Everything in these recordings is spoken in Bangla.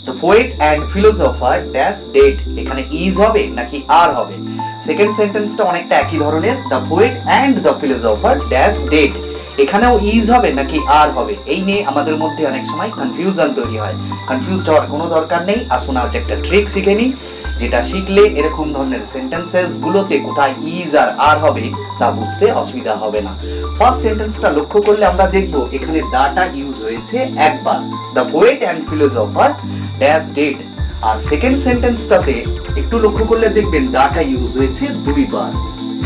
The poet and philosopher dash dead, এখানে ইজ হবে নাকি আর হবে? সেকেন্ড সেন্টেন্সটা অনেকটা একই ধরনের, the poet and the philosopher dash dead, এখানেও ইজ হবে নাকি আর হবে? এই নিয়ে আমাদের মধ্যে অনেক সময় কনফিউশন তৈরি হয়। কনফিউজড হওয়ার কোনো দরকার নেই, আসুন আজ একটা ট্রিক শিখে নিই, যেটা শিখলে এরকম ধরনের সেন্টেন্সেস গুলোতে কোথায় ইজ আর হবে তা বুঝতে অসুবিধা হবে না। ফার্স্ট সেন্টেন্সটা লক্ষ্য করলে আমরা দেখব এখানে দাটা ইউজ হয়েছে একবার, the poet and philosopher dash dead. আর সেকেন্ড সেন্টেন্সটাতে একটু লক্ষ্য করলে দেখবেন দাটা ইউজ হয়েছে দুইবার,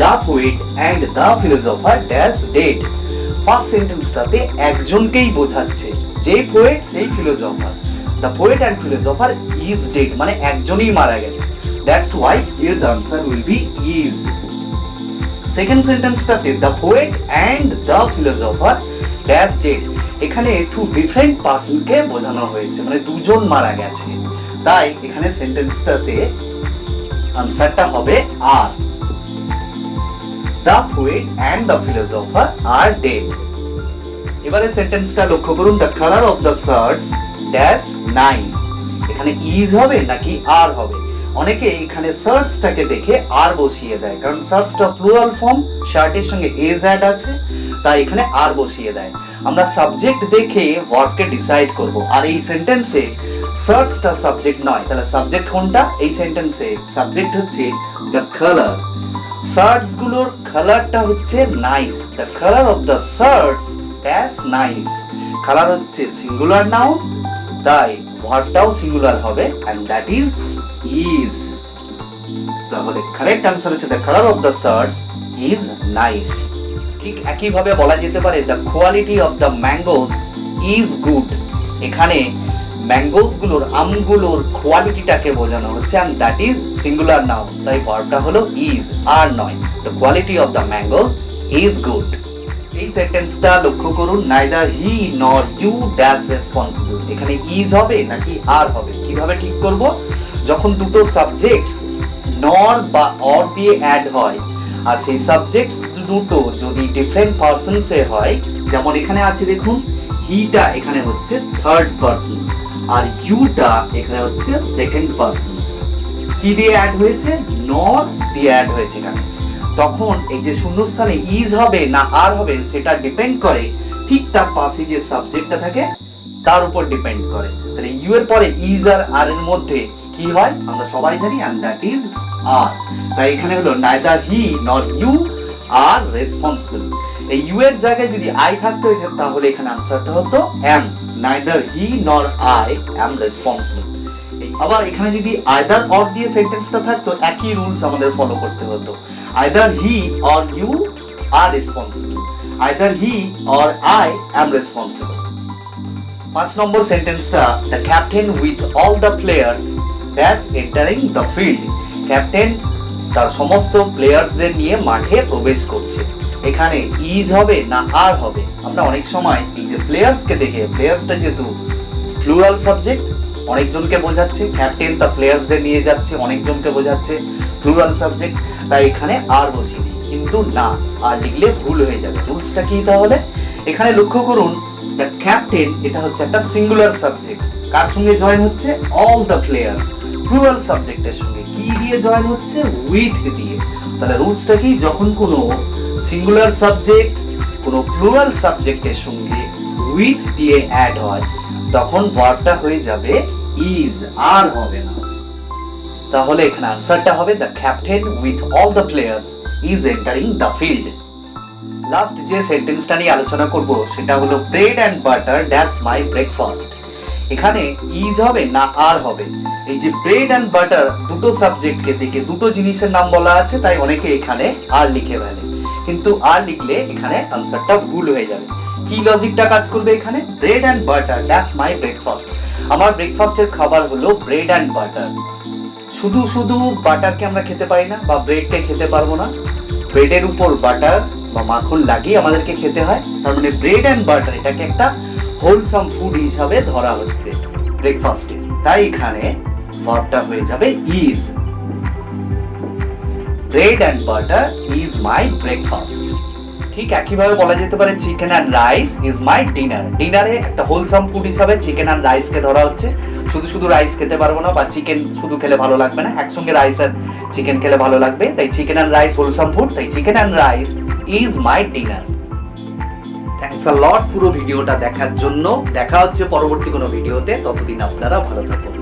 the poet and the philosopher dash dead. First সেন্টেন্সটাতে একজনকেই বোঝাচ্ছে, যে পোয়েট সেই philosopher. The poet and philosopher is dead, মানে একজনই মারা গেছে। That's why here the answer will be is. Second sentence-টাতে the poet and the philosopher dash dead, এখানে two different person কে বোঝানো হয়েছে, মানে দুজন মারা গেছে, তাই এখানে সেন্টেন্সটাতে আনসারটা হবে আর। The poet and the philosopher are dead. এবারে সেন্টেন্সটা লক্ষ্য করুন, the color of the shirts dash nice, এখানে ইজ হবে নাকি আর হবে? অনেকে এখানে শার্টসটাকে দেখে আর বসিয়ে দেয়, কারণ শার্টসটা প্লুরাল ফর্ম, শার্টের সঙ্গে এজ অ্যাড আছে, তাই এখানে আর বসিয়ে দেয়। আমরা সাবজেক্ট দেখে ভার্বকে ডিসাইড করব, আর এই সেন্টেন্সে শার্টসটা সাবজেক্ট নয়, তাহলে সাবজেক্ট কোনটা? এই সেন্টেন্সে সাবজেক্ট হচ্ছে দ্য কালার, শার্টস গুলোর কালারটা হচ্ছে nice, the colour of the shirts dash nice. Colour হচ্ছে সিঙ্গুলার নাউন, তাই ভার্বটাও সিঙ্গুলার হবে, and that is। তাহলে কারেক্ট আনসার হচ্ছে the color of the shirts is nice। ঠিক একই ভাবে বলা যেতে পারে the quality of the mangoes is good, এখানে ম্যাঙ্গোস গুলোর, আমগুলোর কোয়ালিটিটাকে বোঝানো হচ্ছে, and that is singular noun, তাই ভার্বটা হলো is, আর নয়। the quality of the mangoes is good। এই সেন্টেন্সটা লক্ষ্য করুন, neither he nor you dash responsible, এখানে ইজ হবে নাকি আর হবে? কিভাবে ঠিক করব? যখন দুটো সাবজেক্টস নর বা অর দিয়ে অ্যাড হয়, আর সেই সাবজেক্টস দুটো যদি ডিফারেন্ট পারসনসে হয়, যেমন এখানে আছে দেখুন, হিটা এখানে হচ্ছে থার্ড পারসন, আর ইউটা এখানে হচ্ছে সেকেন্ড পারসন। কি দিয়ে অ্যাড হয়েছে? নর দিয়ে অ্যাড হয়েছে এখানে। তখন এই যে শূন্যস্থানে ইজ হবে না আর হবে সেটা ডিপেন্ড করে ঠিক তার পাশে যে সাবজেক্টটা থাকে তার উপর ডিপেন্ড করে। তাহলে ইউ এর পরে ইজ আর এর মধ্যে কি হয় আমরা সবাই জানি, and that is আর। তাই এখানে হলো neither he nor you are responsible। এই ইউ এর জায়গায় যদি আই থাকতো তাহলে এখানে আনসারটা হতো am, neither he nor I am responsible। আবার এখানে যদি আইদার অর দিয়ে সেন্টেন্সটা থাকতো একই রুলস আমাদের ফলো করতে হতো, either he or you are responsible, either he or I am responsible. 5 number সেন্টেন্সটা, the captain with all the players dash entering the field, captain তার সমস্ত প্লেয়ার্সদের নিয়ে মাঠে প্রবেশ করছে। এখানে ইজ হবে না আর হবে? আমরা অনেক সময় এই যে প্লেয়ার্সকে দেখে, প্লেয়ার্সটা যেহেতু প্লুরাল সাবজেক্ট, অনেকজনকে বোঝাচ্ছে, ক্যাপ্টেন তার প্লেয়ার্সদের নিয়ে যাচ্ছে, অনেকজনকে বোঝাচ্ছে, প্লুরাল সাবজেক্ট, তাই এখানে আর বসিয়ে দিই, কিন্তু না, আর লিখলে ভুল হয়ে যাবে। রুলসটা কি তাহলে? এখানে লক্ষ্য করুন, দ্য ক্যাপ্টেন এটা হচ্ছে একটা সিঙ্গুলার সাবজেক্ট, কার সঙ্গে জয়েন হচ্ছে? অল দ্য প্লেয়ার্স, প্লুরাল সাবজেক্টের সঙ্গে। কি দিয়ে জয়েন হচ্ছে? উইথ দিয়ে। তাহলে রুলসটা কি? যখন কোনো সিঙ্গুলার সাবজেক্ট কোনো প্লুরাল সাবজেক্টের সঙ্গে উইথ দিয়ে অ্যাড হয়, তখন ভার্বটা হয়ে যাবে ইজ, আর হবে না। তাহলে এখানে আনসারটা হবে the captain with all the players is entering the field. Last যে সেন্টেন্সটা নিয়ে আলোচনা করব সেটা হলো bread and butter dash my breakfast. এখানে ইজ হবে না আর হবে? এই যে ব্রেড অ্যান্ড বাটার দুটো সাবজেক্টকে দেখে দুটো জিনিসের নাম বলা আছে, তাই অনেকে এখানে আর লিখে ফেলে, কিন্তু আর লিখলে এখানে আনসারটা ভুল হয়ে যাবে। কি লজিকটা কাজ করবে এখানে? Bread and butter dash my breakfast, আমার ব্রেকফাস্টের খাবার হলো ব্রেড অ্যান্ড বাটার। শুধু শুধু বাটারকে আমরা খেতে পারি না, বা ব্রেডকে খেতে পারবো না, ব্রেডের উপর বাটার বা মাখন লাগিয়ে আমাদেরকে খেতে হয়। তার মানে ব্রেড অ্যান্ড বাটার এটাকে একটা হোলসাম ফুড হিসাবে ধরা হচ্ছে ব্রেকফাস্টে, তাই এখানে ভার্বটা হয়ে যাবে is. Bread and butter is my breakfast. ঠিক একইভাবে বলা যেতে পারে chicken and rice is my dinner. ডিনারে একটা হোলসাম ফুড হিসাবে চিকেন অ্যান্ড রাইসকে ধরা হচ্ছে, শুধু শুধু রাইস খেতে পারবো না, বা চিকেন শুধু খেলে ভালো লাগবে না, একসঙ্গে রাইস আর চিকেন খেলে ভালো লাগবে। তাই chicken and rice wholesome food, তাই chicken and rice is my dinner. Thanks a lot পুরো ভিডিওটা দেখার জন্য। দেখা হচ্ছে পরবর্তী কোনো ভিডিওতে, ততদিন আপনারা ভালো থাকুন।